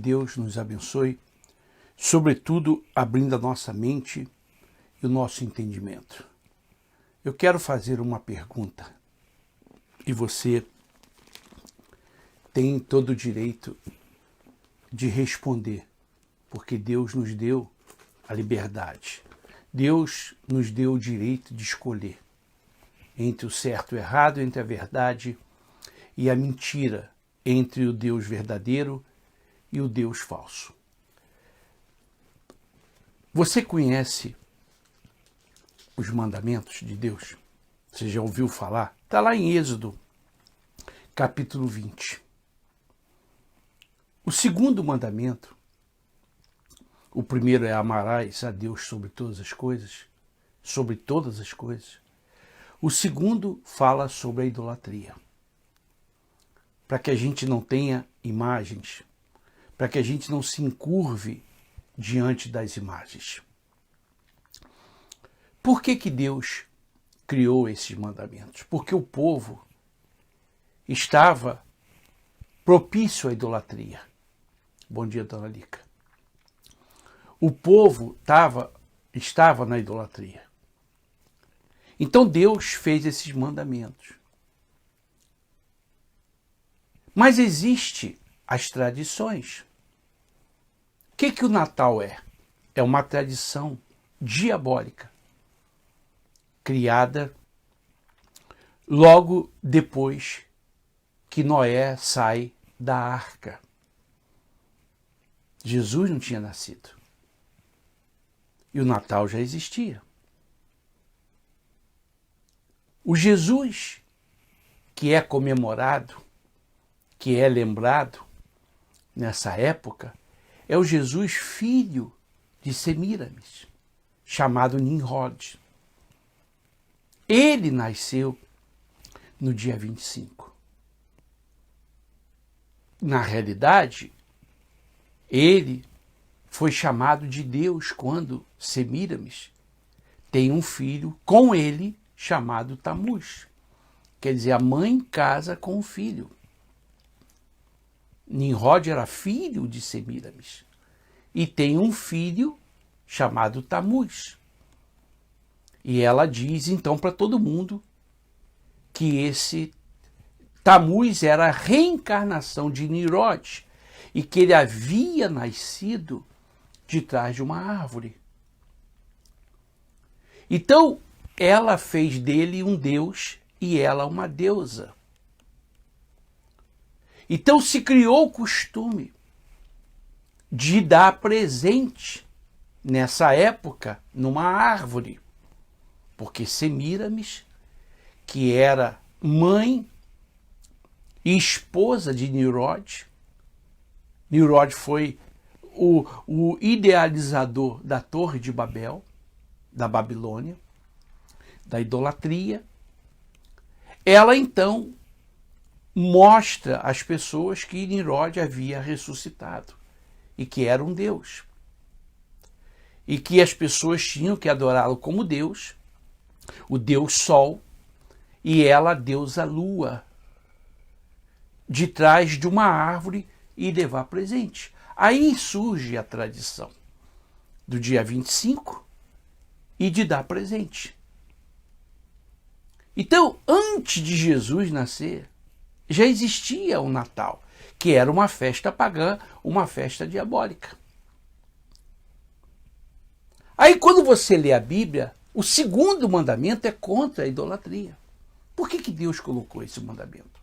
Deus nos abençoe, sobretudo abrindo a nossa mente e o nosso entendimento. Eu quero fazer uma pergunta e você tem todo o direito de responder, porque Deus nos deu a liberdade. Deus nos deu o direito de escolher entre o certo e o errado, entre a verdade e a mentira, entre o Deus verdadeiro e o Deus falso. Você conhece os mandamentos de Deus? Você já ouviu falar? Está lá em Êxodo, capítulo 20. O segundo mandamento, o primeiro é amarás a Deus sobre todas as coisas, sobre todas as coisas. O segundo fala sobre a idolatria. Para que a gente não tenha imagens, para que a gente não se encurve diante das imagens. Por que Deus criou esses mandamentos? Porque o povo estava propício à idolatria. Bom dia, dona Lica. O povo estava na idolatria. Então Deus fez esses mandamentos. Mas existem as tradições. O que o Natal é? É uma tradição diabólica, criada logo depois que Noé sai da arca. Jesus não tinha nascido. E o Natal já existia. O Jesus que é comemorado, que é lembrado nessa época, é o Jesus filho de Semíramis, chamado Nimrod. Ele nasceu no dia 25. Na realidade, ele foi chamado de Deus quando Semíramis tem um filho com ele chamado Tamuz. Quer dizer, a mãe casa com o filho. Nimrod era filho de Semíramis e tem um filho chamado Tamuz. E ela diz então para todo mundo que esse Tamuz era a reencarnação de Nimrod e que ele havia nascido de trás de uma árvore. Então, ela fez dele um deus e ela uma deusa. Então se criou o costume de dar presente nessa época numa árvore, porque Semíramis, que era mãe e esposa de Nimrod, Nimrod foi o idealizador da Torre de Babel, da Babilônia, da idolatria. Ela então mostra às pessoas que Nimrod havia ressuscitado e que era um Deus. E que as pessoas tinham que adorá-lo como Deus, o Deus Sol, e ela a deusa Lua, de trás de uma árvore e levar presente. Aí surge a tradição do dia 25 e de dar presente. Então, antes de Jesus nascer, já existia o Natal, que era uma festa pagã, uma festa diabólica. Aí, quando você lê a Bíblia, o segundo mandamento é contra a idolatria. Por que Deus colocou esse mandamento?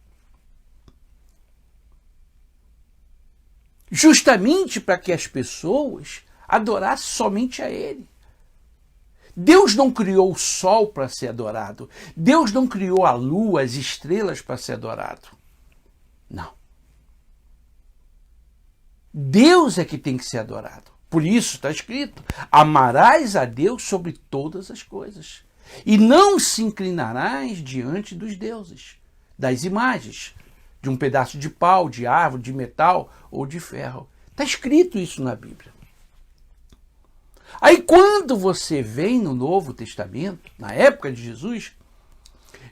Justamente para que as pessoas adorassem somente a Ele. Deus não criou o sol para ser adorado. Deus não criou a lua, as estrelas para ser adorado. Não. Deus é que tem que ser adorado. Por isso está escrito: amarás a Deus sobre todas as coisas e não se inclinarás diante dos deuses, das imagens, de um pedaço de pau, de árvore, de metal ou de ferro. Está escrito isso na Bíblia. Aí quando você vem no Novo Testamento, na época de Jesus,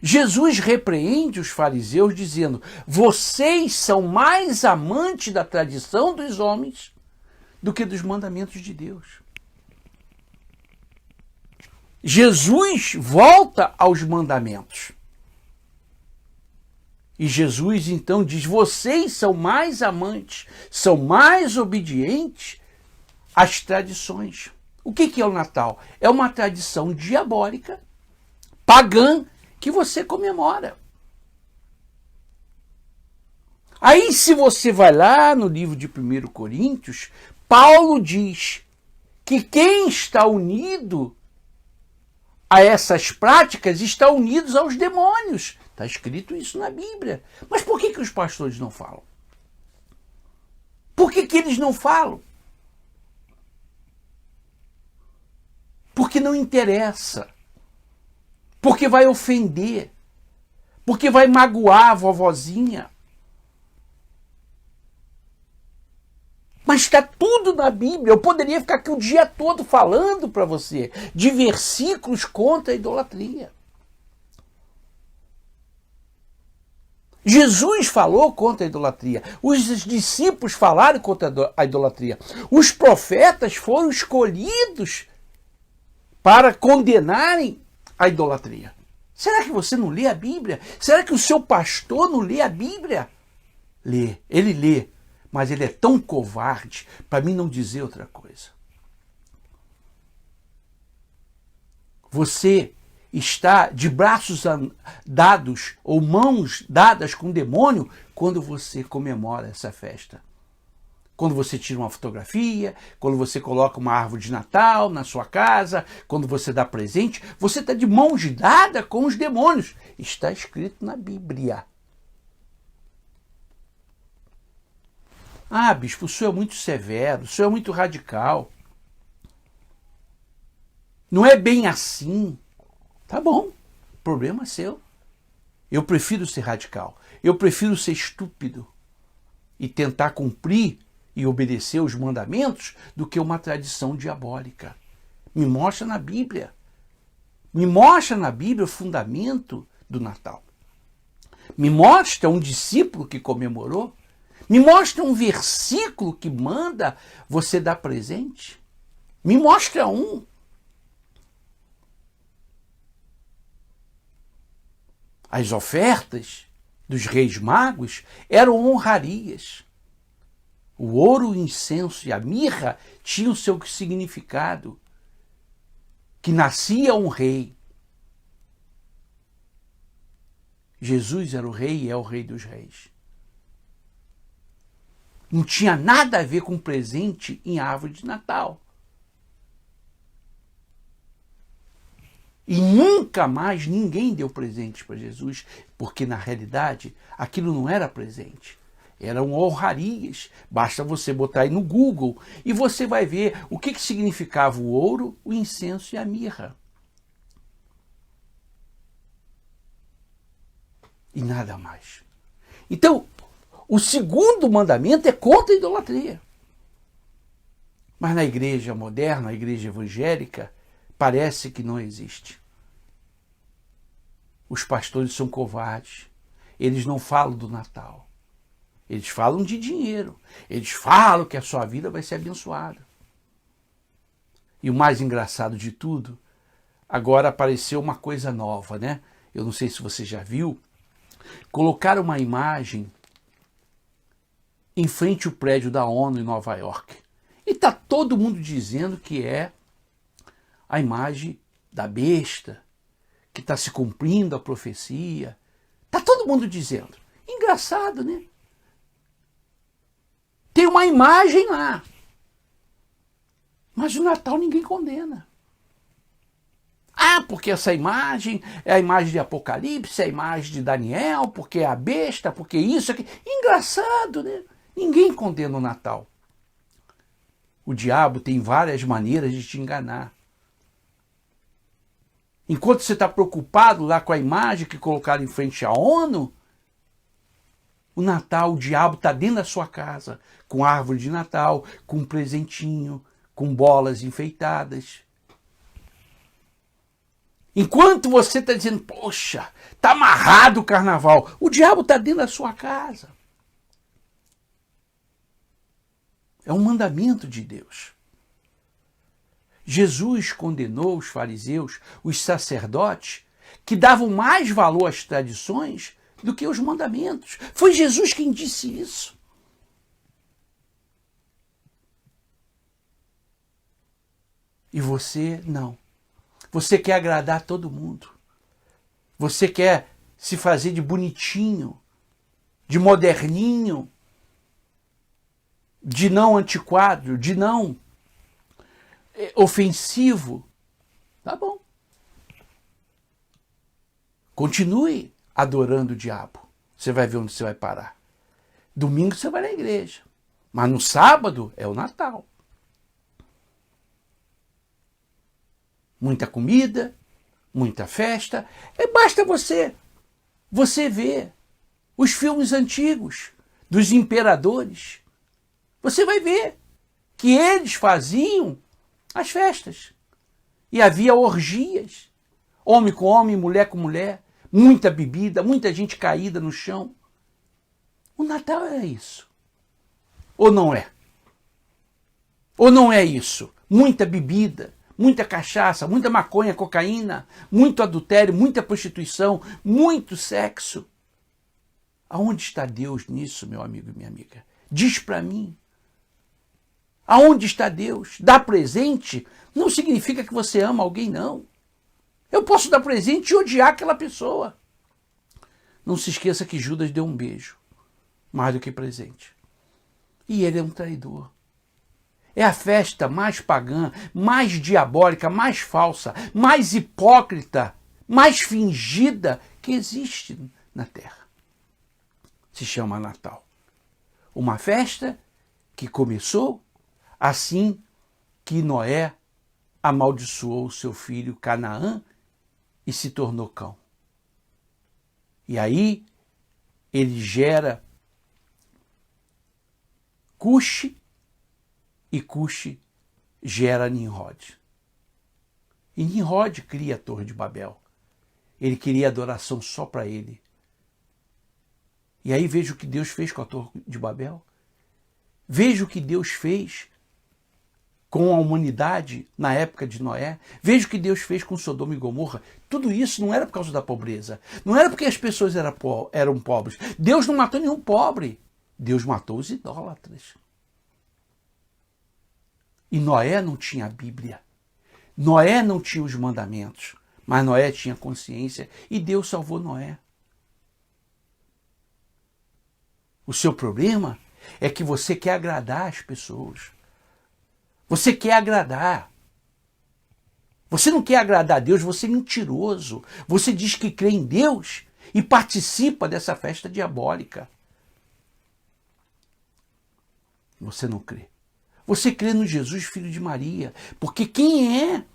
Jesus repreende os fariseus dizendo: vocês são mais amantes da tradição dos homens do que dos mandamentos de Deus. Jesus volta aos mandamentos. E Jesus então diz: vocês são mais amantes, são mais obedientes às tradições. O que é o Natal? É uma tradição diabólica, pagã, que você comemora. Aí, se você vai lá no livro de 1 Coríntios, Paulo diz que quem está unido a essas práticas está unido aos demônios. Está escrito isso na Bíblia. Mas por que os pastores não falam? Por que eles não falam? Porque não interessa. Porque vai ofender. Porque vai magoar a vovozinha. Mas está tudo na Bíblia. Eu poderia ficar aqui o dia todo falando para você de versículos contra a idolatria. Jesus falou contra a idolatria. Os discípulos falaram contra a idolatria. Os profetas foram escolhidos para condenarem a idolatria. Será que você não lê a Bíblia? Será que o seu pastor não lê a Bíblia? Lê, ele lê, mas ele é tão covarde para mim não dizer outra coisa. Você está de braços dados ou mãos dadas com o demônio quando você comemora essa festa. Quando você tira uma fotografia, quando você coloca uma árvore de Natal na sua casa, quando você dá presente, você está de mãos dadas com os demônios. Está escrito na Bíblia. Ah, bispo, o senhor é muito severo, o senhor é muito radical. Não é bem assim. Tá bom, problema seu. Eu prefiro ser radical. Eu prefiro ser estúpido e tentar cumprir e obedecer os mandamentos do que uma tradição diabólica. Me mostra na Bíblia. Me mostra na Bíblia o fundamento do Natal. Me mostra um discípulo que comemorou. Me mostra um versículo que manda você dar presente. Me mostra um. As ofertas dos reis magos eram honrarias. O ouro, o incenso e a mirra tinham o seu significado. Que nascia um rei. Jesus era o rei e é o rei dos reis. Não tinha nada a ver com presente em árvore de Natal. E nunca mais ninguém deu presente para Jesus, porque na realidade aquilo não era presente. Eram honrarias. Basta você botar aí no Google e você vai ver o que significava o ouro, o incenso e a mirra. E nada mais. Então, o segundo mandamento é contra a idolatria. Mas na igreja moderna, a igreja evangélica, parece que não existe. Os pastores são covardes. Eles não falam do Natal. Eles falam de dinheiro. Eles falam que a sua vida vai ser abençoada. E o mais engraçado de tudo, agora apareceu uma coisa nova, né? Eu não sei se você já viu. Colocaram uma imagem em frente ao prédio da ONU em Nova York. E está todo mundo dizendo que é a imagem da besta, que está se cumprindo a profecia. Está todo mundo dizendo. Engraçado, né? Tem uma imagem lá. Mas o Natal ninguém condena. Ah, porque essa imagem é a imagem de Apocalipse, é a imagem de Daniel, porque é a besta, porque isso aqui. Engraçado, né? Ninguém condena o Natal. O diabo tem várias maneiras de te enganar. Enquanto você está preocupado lá com a imagem que colocaram em frente à ONU, o Natal, o diabo está dentro da sua casa, com árvore de Natal, com um presentinho, com bolas enfeitadas. Enquanto você está dizendo, poxa, está amarrado o carnaval, o diabo está dentro da sua casa. É um mandamento de Deus. Jesus condenou os fariseus, os sacerdotes, que davam mais valor às tradições do que aos mandamentos. Foi Jesus quem disse isso. E você não. Você quer agradar todo mundo. Você quer se fazer de bonitinho, de moderninho, de não antiquado, de não ofensivo. Tá bom. Continue adorando o diabo. Você vai ver onde você vai parar. Domingo você vai na igreja. Mas no sábado é o Natal. Muita comida, muita festa. E basta você ver os filmes antigos dos imperadores. Você vai ver que eles faziam as festas. E havia orgias. Homem com homem, mulher com mulher. Muita bebida, muita gente caída no chão. O Natal era isso. Ou não é? Ou não é isso? Muita bebida, muita cachaça, muita maconha, cocaína, muito adultério, muita prostituição, muito sexo. Aonde está Deus nisso, meu amigo e minha amiga? Diz para mim. Aonde está Deus? Dar presente não significa que você ama alguém, não. Eu posso dar presente e odiar aquela pessoa. Não se esqueça que Judas deu um beijo, mais do que presente. E ele é um traidor. É a festa mais pagã, mais diabólica, mais falsa, mais hipócrita, mais fingida que existe na Terra. Se chama Natal. Uma festa que começou assim que Noé amaldiçoou o seu filho Canaã e se tornou cão. E aí ele gera Cuxi e Cuxi gera Nimrod. E Nimrod cria a Torre de Babel. Ele queria adoração só para ele. E aí veja o que Deus fez com a Torre de Babel. Veja o que Deus fez com a humanidade na época de Noé. Veja o que Deus fez com Sodoma e Gomorra. Tudo isso não era por causa da pobreza. Não era porque as pessoas eram pobres. Deus não matou nenhum pobre. Deus matou os idólatras. E Noé não tinha a Bíblia. Noé não tinha os mandamentos. Mas Noé tinha consciência e Deus salvou Noé. O seu problema é que você quer agradar as pessoas. Você quer agradar. Você não quer agradar a Deus, você é mentiroso. Você diz que crê em Deus e participa dessa festa diabólica. Você não crê. Você crê no Jesus, filho de Maria. Porque quem é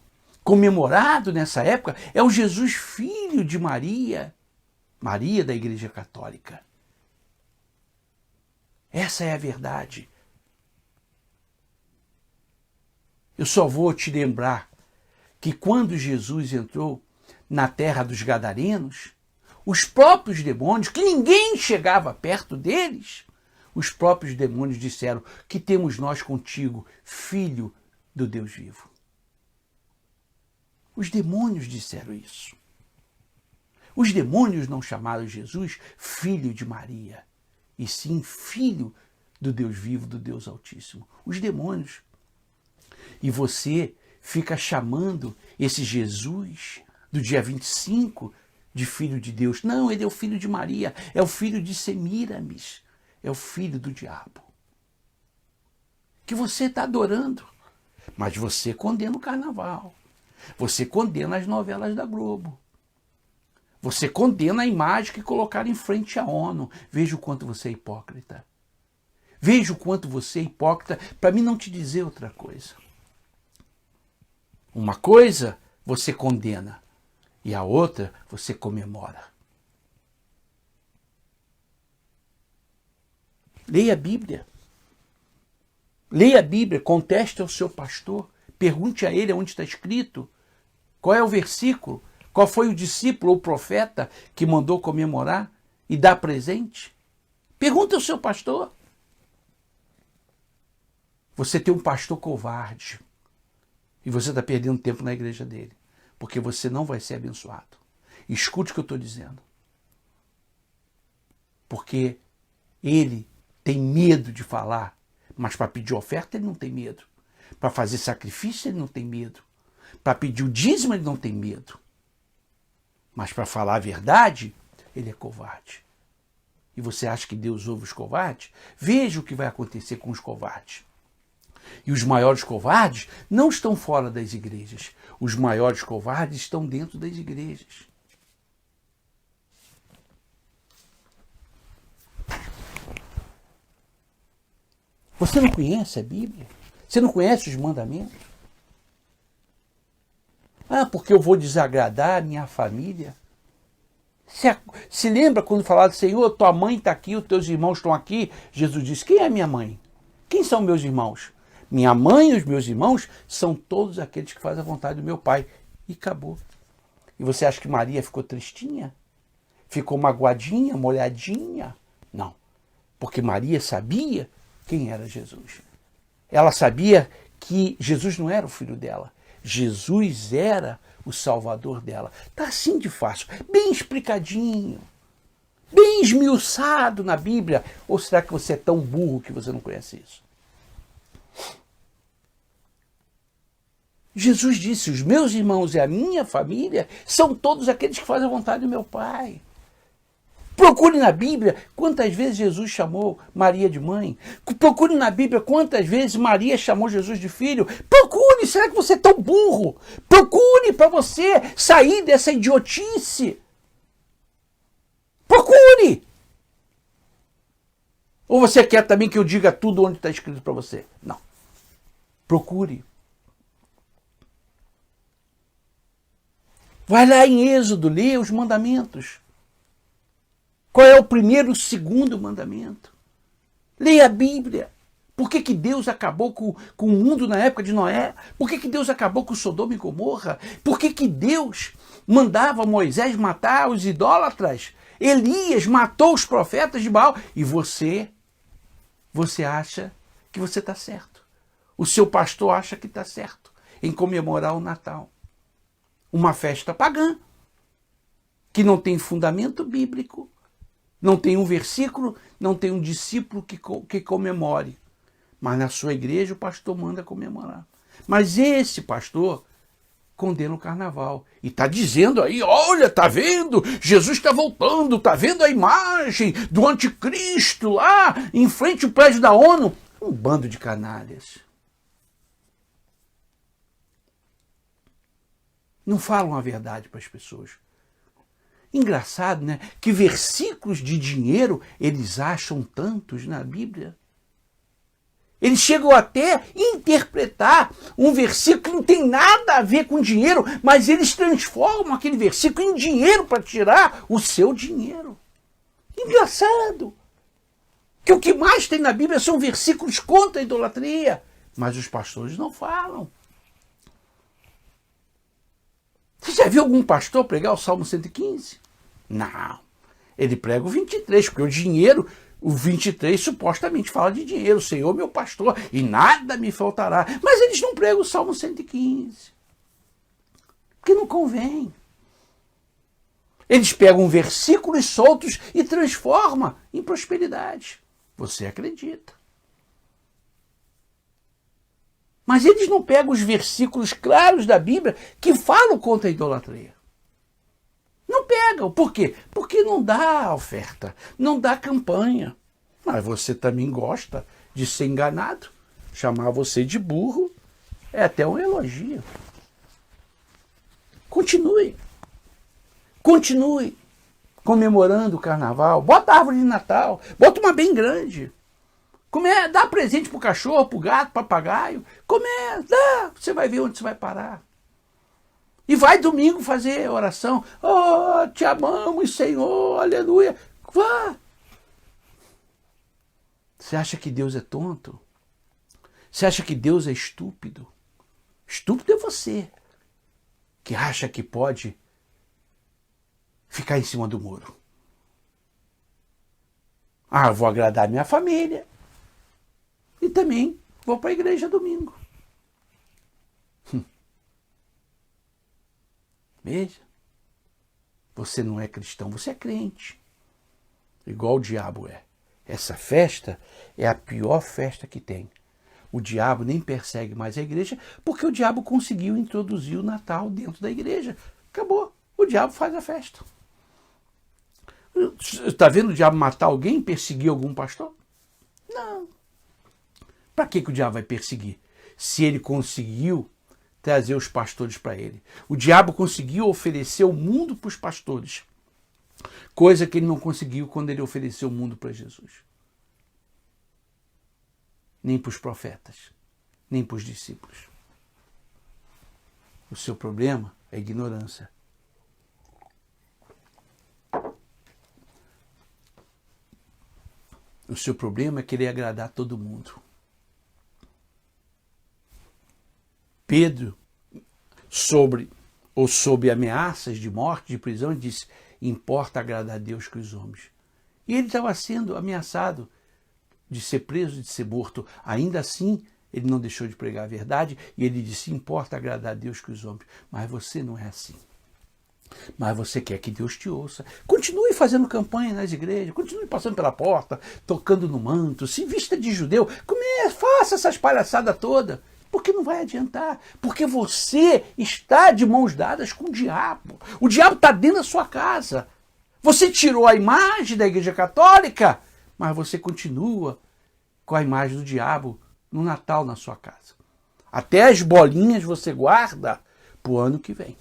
comemorado nessa época é o Jesus, filho de Maria. Maria da Igreja Católica. Essa é a verdade. Eu só vou te lembrar que quando Jesus entrou na terra dos Gadarenos, os próprios demônios, que ninguém chegava perto deles, os próprios demônios disseram: que temos nós contigo, filho do Deus vivo. Os demônios disseram isso. Os demônios não chamaram Jesus filho de Maria, e sim filho do Deus vivo, do Deus Altíssimo. Os demônios. E você fica chamando esse Jesus do dia 25 de filho de Deus. Não, ele é o filho de Maria, é o filho de Semíramis, é o filho do diabo. Que você está adorando, mas você condena o carnaval, você condena as novelas da Globo, você condena a imagem que colocaram em frente à ONU. Veja o quanto você é hipócrita. Veja o quanto você é hipócrita, para mim não te dizer outra coisa. Uma coisa você condena e a outra você comemora. Leia a Bíblia. Leia a Bíblia, conteste ao seu pastor, pergunte a ele onde está escrito, qual é o versículo, Qual foi o discípulo ou profeta que mandou comemorar e dar presente? Pergunta ao seu pastor. Você tem um pastor covarde e você está perdendo tempo na igreja dele, porque você não vai ser abençoado. Escute o que eu estou dizendo. Porque ele tem medo de falar, mas para pedir oferta ele não tem medo. Para fazer sacrifício ele não tem medo. Para pedir o dízimo ele não tem medo. Mas para falar a verdade, ele é covarde. E você acha que Deus ouve os covardes? Veja o que vai acontecer com os covardes. E os maiores covardes não estão fora das igrejas. Os maiores covardes estão dentro das igrejas. Você não conhece a Bíblia? Você não conhece os mandamentos? Ah, porque eu vou desagradar a minha família? Se lembra quando falaram, Senhor, tua mãe está aqui, os teus irmãos estão aqui? Jesus disse, quem é minha mãe? Quem são meus irmãos? Minha mãe e os meus irmãos são todos aqueles que fazem a vontade do meu Pai. E acabou. E você acha que Maria ficou tristinha? Ficou magoadinha, molhadinha? Não. Porque Maria sabia quem era Jesus. Ela sabia que Jesus não era o filho dela. Jesus era o Salvador dela. Está assim de fácil, bem explicadinho, bem esmiuçado na Bíblia. Ou será que você é tão burro que você não conhece isso? Jesus disse, os meus irmãos e a minha família são todos aqueles que fazem a vontade do meu Pai. Procure na Bíblia quantas vezes Jesus chamou Maria de mãe. Procure na Bíblia quantas vezes Maria chamou Jesus de filho. Procure, será que você é tão burro? Procure para você sair dessa idiotice. Procure! Ou você quer também que eu diga tudo onde está escrito para você? Não. Procure. Vai lá em Êxodo, lê os mandamentos. Qual é o primeiro e o segundo mandamento? Leia a Bíblia. Por que Deus acabou com o mundo na época de Noé? Por que Deus acabou com Sodoma e Gomorra? Por que Deus mandava Moisés matar os idólatras? Elias matou os profetas de Baal. E você acha que você está certo. O seu pastor acha que está certo em comemorar o Natal. Uma festa pagã, que não tem fundamento bíblico. Não tem um versículo, não tem um discípulo que comemore. Mas na sua igreja o pastor manda comemorar. Mas esse pastor condena o carnaval. E está dizendo aí, olha, tá vendo? Jesus está voltando, tá vendo a imagem do anticristo lá em frente ao prédio da ONU? Um bando de canalhas. Não falam a verdade para as pessoas. Engraçado, né? Que versículos de dinheiro eles acham tantos na Bíblia. Eles chegam até a interpretar um versículo que não tem nada a ver com dinheiro, mas eles transformam aquele versículo em dinheiro para tirar o seu dinheiro. Engraçado. Que o que mais tem na Bíblia são versículos contra a idolatria, mas os pastores não falam. Você já viu algum pastor pregar o Salmo 115? Não. Ele prega o 23, porque o dinheiro, o 23 supostamente fala de dinheiro. O Senhor meu pastor, e nada me faltará. Mas eles não pregam o Salmo 115. Porque não convém. Eles pegam versículos soltos e transformam em prosperidade. Você acredita. Mas eles não pegam os versículos claros da Bíblia que falam contra a idolatria. Não pegam. Por quê? Porque não dá oferta, não dá campanha. Mas você também gosta de ser enganado. Chamar você de burro é até um elogio. Continue. Continue comemorando o carnaval. Bota a árvore de Natal. Bota uma bem grande. Dá presente pro cachorro, pro gato, pro papagaio. Dá. Você vai ver onde você vai parar. E vai domingo fazer oração. Oh, te amamos, Senhor, aleluia. Vá. Você acha que Deus é tonto? Você acha que Deus é estúpido? Estúpido é você, que acha que pode ficar em cima do muro. Ah, eu vou agradar minha família e também vou para a igreja domingo. Veja, você não é cristão, você é crente. Igual o diabo é. Essa festa é a pior festa que tem. O diabo nem persegue mais a igreja porque o diabo conseguiu introduzir o Natal dentro da igreja. Acabou. O diabo faz a festa. Está vendo o diabo matar alguém, perseguir algum pastor? Não. Para que o diabo vai perseguir? Se ele conseguiu trazer os pastores para ele. O diabo conseguiu oferecer o mundo para os pastores. Coisa que ele não conseguiu quando ele ofereceu o mundo para Jesus. Nem para os profetas, nem para os discípulos. O seu problema é a ignorância. O seu problema é querer agradar todo mundo. Pedro, sob ameaças de morte, de prisão, ele disse: importa agradar a Deus que os homens. E ele estava sendo ameaçado de ser preso, de ser morto. Ainda assim, ele não deixou de pregar a verdade e ele disse: importa agradar a Deus que os homens. Mas você não é assim. Mas você quer que Deus te ouça. Continue fazendo campanha nas igrejas, continue passando pela porta, tocando no manto, se vista de judeu, faça essas palhaçadas todas. Porque não vai adiantar. Porque você está de mãos dadas com o diabo. O diabo está dentro da sua casa. Você tirou a imagem da Igreja Católica, mas você continua com a imagem do diabo no Natal na sua casa. Até as bolinhas você guarda para o ano que vem.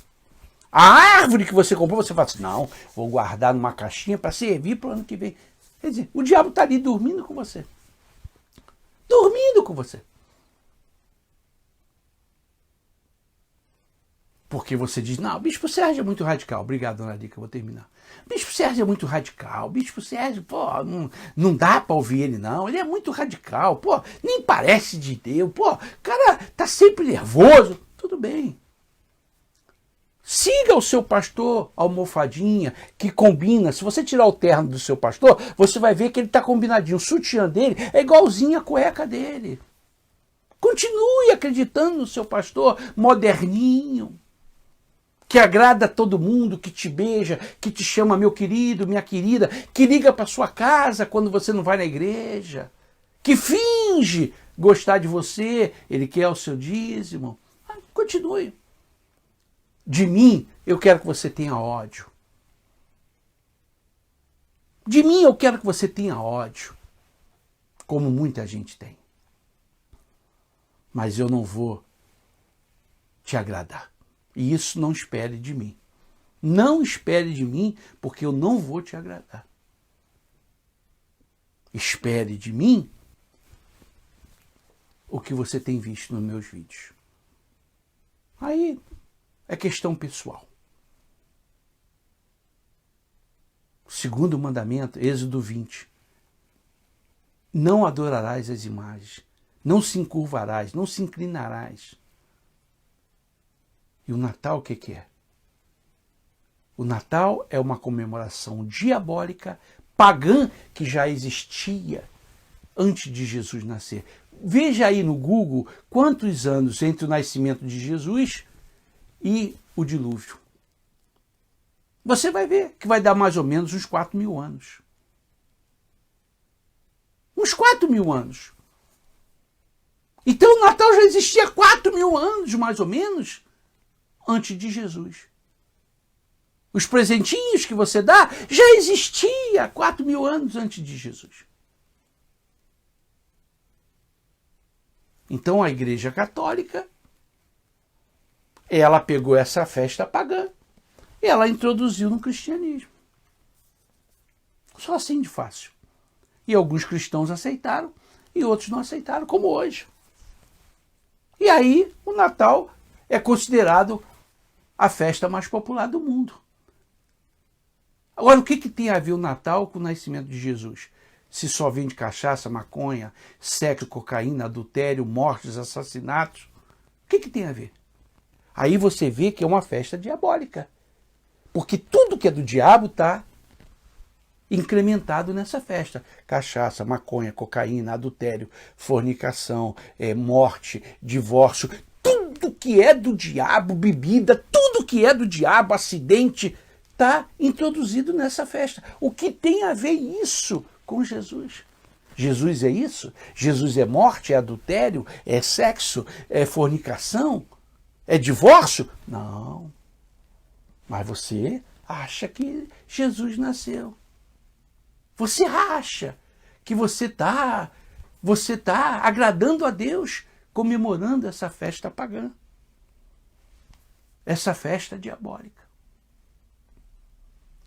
A árvore que você comprou, você fala assim: não, vou guardar numa caixinha para servir para o ano que vem. Quer dizer, o diabo está ali dormindo com você. Dormindo com você. Porque você diz: não, o Bispo Sérgio é muito radical. Obrigado, dona Dica, eu vou terminar. Bispo Sérgio é muito radical. Bispo Sérgio, pô, não dá para ouvir ele, não. Ele é muito radical. Pô, nem parece de Deus. Pô, o cara tá sempre nervoso. Tudo bem. Siga o seu pastor almofadinha, que combina. Se você tirar o terno do seu pastor, você vai ver que ele está combinadinho. O sutiã dele é igualzinho a cueca dele. Continue acreditando no seu pastor moderninho, que agrada a todo mundo, que te beija, que te chama meu querido, minha querida, que liga para sua casa quando você não vai na igreja, que finge gostar de você, ele quer o seu dízimo. Continue. De mim, eu quero que você tenha ódio. De mim, eu quero que você tenha ódio, como muita gente tem. Mas eu não vou te agradar. E isso não espere de mim. Não espere de mim, porque eu não vou te agradar. Espere de mim o que você tem visto nos meus vídeos. Aí é questão pessoal. O segundo mandamento, Êxodo 20. Não adorarás as imagens, não se encurvarás, não se inclinarás. E o Natal o que é? O Natal é uma comemoração diabólica, pagã, que já existia antes de Jesus nascer. Veja aí no Google quantos anos entre o nascimento de Jesus e o dilúvio. Você vai ver que vai dar mais ou menos uns 4.000 anos. Uns 4.000 anos. Então o Natal já existia 4.000 anos, mais ou menos, antes de Jesus. Os presentinhos que você dá já existia 4.000 anos antes de Jesus. Então a Igreja Católica, ela pegou essa festa pagã e ela introduziu no cristianismo. Só assim de fácil. E alguns cristãos aceitaram e outros não aceitaram, como hoje. E aí o Natal é considerado a festa mais popular do mundo. Agora, o que tem a ver o Natal com o nascimento de Jesus? Se só vende cachaça, maconha, sexo, cocaína, adultério, mortes, assassinatos, o que tem a ver? Aí você vê que é uma festa diabólica. Porque tudo que é do diabo está incrementado nessa festa. Cachaça, maconha, cocaína, adultério, fornicação, morte, divórcio, tudo que é do diabo, bebida, tudo que é do diabo, acidente, está introduzido nessa festa. O que tem a ver isso com Jesus? Jesus é isso? Jesus é morte, é adultério, é sexo, é fornicação, é divórcio? Não. Mas você acha que Jesus nasceu. Você acha que você tá agradando a Deus comemorando essa festa pagã. Essa festa diabólica.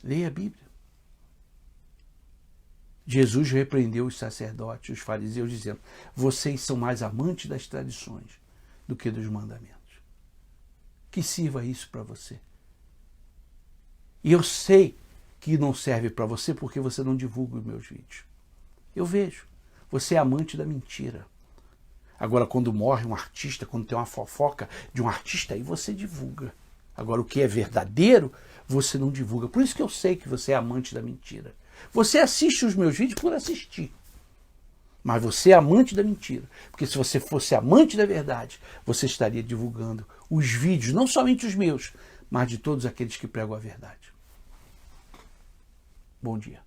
Leia a Bíblia. Jesus repreendeu os sacerdotes, os fariseus, dizendo: vocês são mais amantes das tradições do que dos mandamentos. Que sirva isso para você. E eu sei que não serve para você porque você não divulga os meus vídeos. Eu vejo. Você é amante da mentira. Agora, quando morre um artista, quando tem uma fofoca de um artista, aí você divulga. Agora, o que é verdadeiro, você não divulga. Por isso que eu sei que você é amante da mentira. Você assiste os meus vídeos por assistir. Mas você é amante da mentira. Porque se você fosse amante da verdade, você estaria divulgando os vídeos, não somente os meus, mas de todos aqueles que pregam a verdade. Bom dia.